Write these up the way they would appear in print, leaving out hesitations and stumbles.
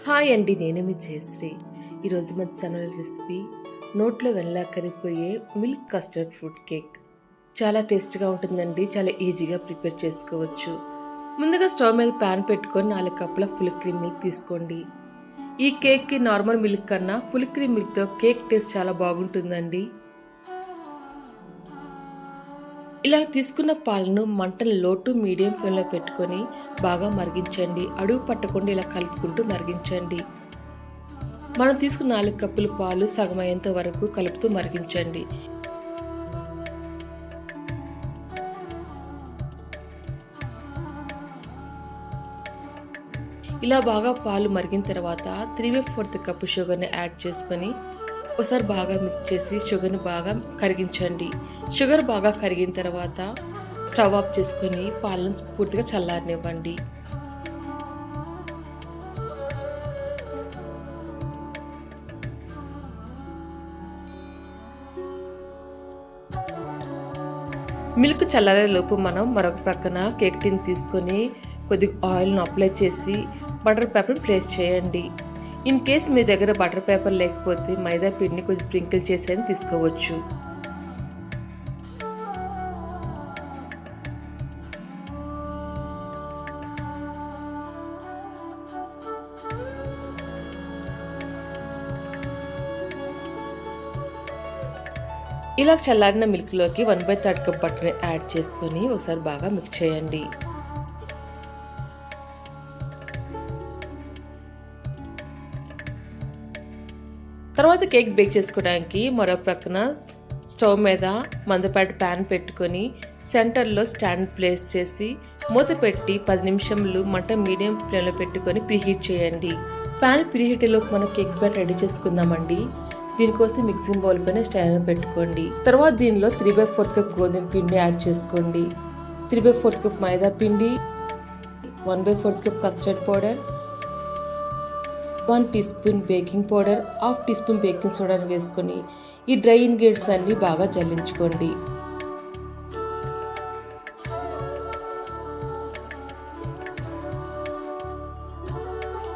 Hi అండి, నేను మీ జయశ్రీ. ఈరోజు మన ఛానల్ రెసిపీ నోట్లో వెళ్ళా కరిగిపోయే మిల్క్ కస్టర్డ్ ఫ్రూట్ కేక్. చాలా టేస్ట్గా ఉంటుందండి. చాలా ఈజీగా ప్రిపేర్ చేసుకోవచ్చు. ముందుగా స్టవ్ మీద ప్యాన్ పెట్టుకొని 4 కప్పుల ఫుల్ క్రీమ్ మిల్క్ తీసుకోండి. ఈ కేక్కి నార్మల్ మిల్క్ కన్నా ఫుల్ క్రీమ్ మిల్క్తో కేక్ టేస్ట్ చాలా బాగుంటుందండి. ఇలా తీసుకున్న పాలను మంటను లో టు మీడియం ఫ్లేమ్లో పెట్టుకొని బాగా మరిగించండి. అడుగు పట్టకుండా ఇలా కలుపుకుంటూ మరిగించండి. మనం తీసుకున్న 4 కప్పుల పాలు సగం అయ్యేంత వరకు కలుపుతూ మరిగించండి. ఇలా బాగా పాలు మరిగిన తర్వాత 3/4 కప్పు షుగర్ని యాడ్ చేసుకొని ఒకసారి బాగా మిక్స్ చేసి షుగర్ని బాగా కరిగించండి. షుగర్ బాగా కరిగిన తర్వాత స్టవ్ ఆఫ్ చేసుకొని పాలను పూర్తిగా చల్లారనివ్వండి. మిల్క్ చల్లారేలోపు మనం మరొక ప్రక్కన కేక్ టిన్ తీసుకొని కొద్దిగా ఆయిల్ను అప్లై చేసి బటర్ పేపర్ని ప్లేస్ చేయండి. ఇన్ కేస్ మీ దగ్గర బటర్ పేపర్ లేకపోతే మైదా పిండిని కొంచెం స్ప్రింకిల్ చేసి తీసుకోవచ్చు. ఇలా చల్లారిన మిల్క్లోకి 1/3 కప్ బటర్ని యాడ్ చేసుకొని ఒకసారి బాగా మిక్స్ చేయండి. తర్వాత కేక్ బేక్ చేసుకోవడానికి మరో ప్రక్కన స్టవ్ మీద మందపాటి ప్యాన్ పెట్టుకొని సెంటర్లో స్టాండ్ ప్లేస్ చేసి మూత పెట్టి 10 నిమిషాలు మంట మీడియం ఫ్లేమ్లో పెట్టుకొని ప్రీహీట్ చేయండి. ప్యాన్ ప్రీహీట్లోకి మనం కేక్ బ్యాటర్ రెడీ చేసుకుందామండి. దీనికోసం మిక్సింగ్ బౌల్ పైన స్టాండ్ పెట్టుకోండి. తర్వాత దీనిలో 3/4 కప్ గోధుమ పిండి యాడ్ చేసుకోండి. 3/4 కప్ మైదా పిండి, 1/4 cup custard powder, 1 teaspoon baking powder, 1/2 teaspoon baking సోడాని వేసుకొని ఈ డ్రై ఇంగ్రీడియంట్స్ అన్ని బాగా జల్లించుకోండి.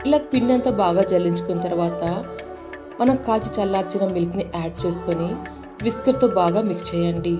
ఇలా పిండి అంతా బాగా జల్లించుకున్న తర్వాత మనం కాచి చల్లార్చిన మిల్క్ని యాడ్ చేసుకొని విస్కర్తో బాగా మిక్స్ చేయండి.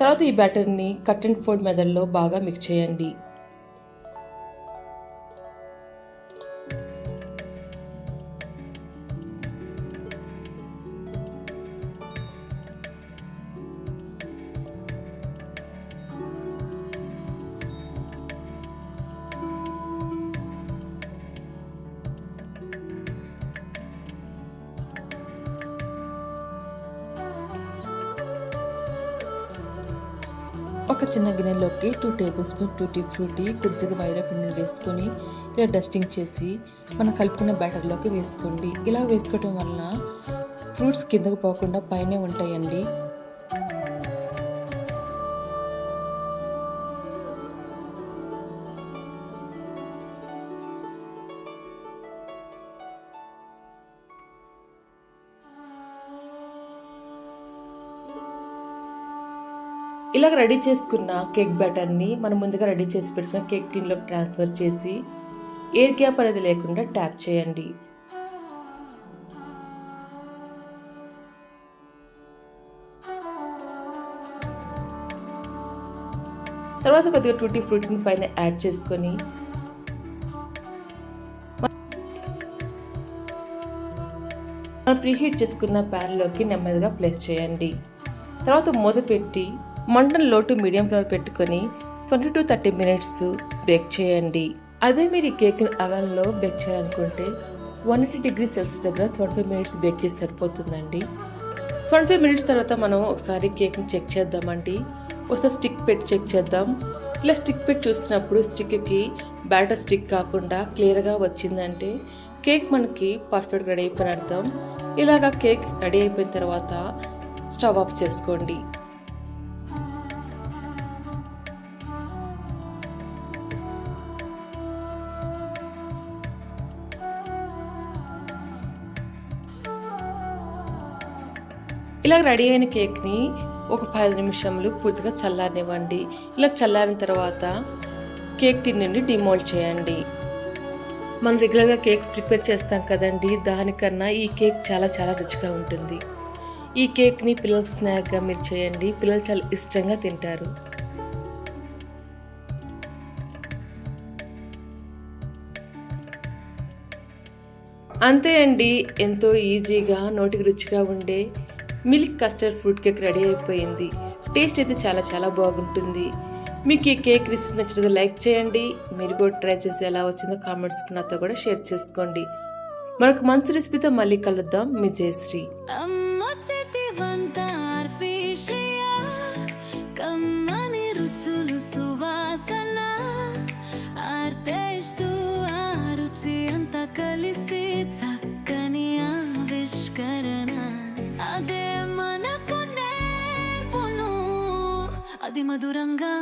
తర్వాత ఈ బ్యాటర్ని కట్ అండ్ ఫోల్డ్ మెథడ్లో బాగా మిక్స్ చేయండి. ఒక చిన్న గిన్నెలోకి 2 టేబుల్ స్పూన్ టూటీ ఫ్రూటీ, కొద్దిగా మైదా పిండిని వేసుకొని ఇలా డస్టింగ్ చేసి మనం కలుపుకున్న బ్యాటర్లోకి వేసుకోండి. ఇలా వేసుకోవటం వలన ఫ్రూట్స్ కిందకు పోకుండా పైనే ఉంటాయండి. ఇలా రెడీ చేసుకున్న కేక్ బ్యాటర్ని మనం ముందుగా రెడీ చేసి పెట్టుకున్న కేక్ టిన్లోకి ట్రాన్స్ఫర్ చేసి ఎయిర్ గ్యాప్ అనేది లేకుండా ట్యాప్ చేయండి. తర్వాత కొద్దిగా టూటీ ఫ్రూటీని పైన యాడ్ చేసుకొని మనం ప్రీహీట్ చేసుకున్న ప్యాన్లోకి నెమ్మదిగా ప్లేస్ చేయండి. తర్వాత మూత పెట్టి మంటను లో టు మీడియం ఫ్లేమ్ పెట్టుకొని 20 to 30 మినిట్స్ బేక్ చేయండి. అదే మీరు ఈ కేక్ని అవెన్లో బేక్ చేయాలనుకుంటే 180 degrees సెల్సియస్ దగ్గర 25 మినిట్స్ బేక్ చేసి సరిపోతుందండి. 25 మినిట్స్ తర్వాత మనం ఒకసారి కేక్ని చెక్ చేద్దామండి. ఒకసారి స్టిక్ పెట్టి చెక్ చేద్దాం. ఇలా స్టిక్ పెట్టి చూస్తున్నప్పుడు స్టిక్కి బ్యాటర్ స్టిక్ కాకుండా క్లియర్గా వచ్చిందంటే కేక్ మనకి పర్ఫెక్ట్గా రెడీ అయిపోయిన అర్థం. ఇలాగా కేక్ రెడీ అయిపోయిన తర్వాత స్టవ్ ఆఫ్ చేసుకోండి. ఇలా రెడీ అయిన కేక్ని ఒక 10 నిమిషాలు పూర్తిగా చల్లారనివ్వండి. ఇలా చల్లారిన తర్వాత కేక్ టిన్ నుండి డిమోల్డ్ చేయండి. మనం రెగ్యులర్గా కేక్స్ ప్రిపేర్ చేస్తాం కదండి, దానికన్నా ఈ కేక్ చాలా చాలా రుచిగా ఉంటుంది. ఈ కేక్ని పిల్లలకు స్నాక్గా మీరు చేయండి, పిల్లలు చాలా ఇష్టంగా తింటారు. అంతే అండి, ఎంతో ఈజీగా నోటికి రుచిగా ఉండే milk custard fruit cake ready అయిపోయింది. టేస్ట్ అయితే చాలా చాలా బాగుంటుంది. మీకు ఈ కేక్ రెసిపీ నచ్చినట్లయితే లైక్ చేయండి. మీరు కూడా ట్రై చేసి ఎలా వచ్చిందో కామెంట్స్ నాతో కూడా షేర్ చేసుకోండి. మరొక మంచి రెసిపీతో మళ్ళీ కలుద్దాం. మీ జయశ్రీ. కలిసి చక్కని ఆవిష్కరణ అదే మనకు నేర్పును, అది మధురంగా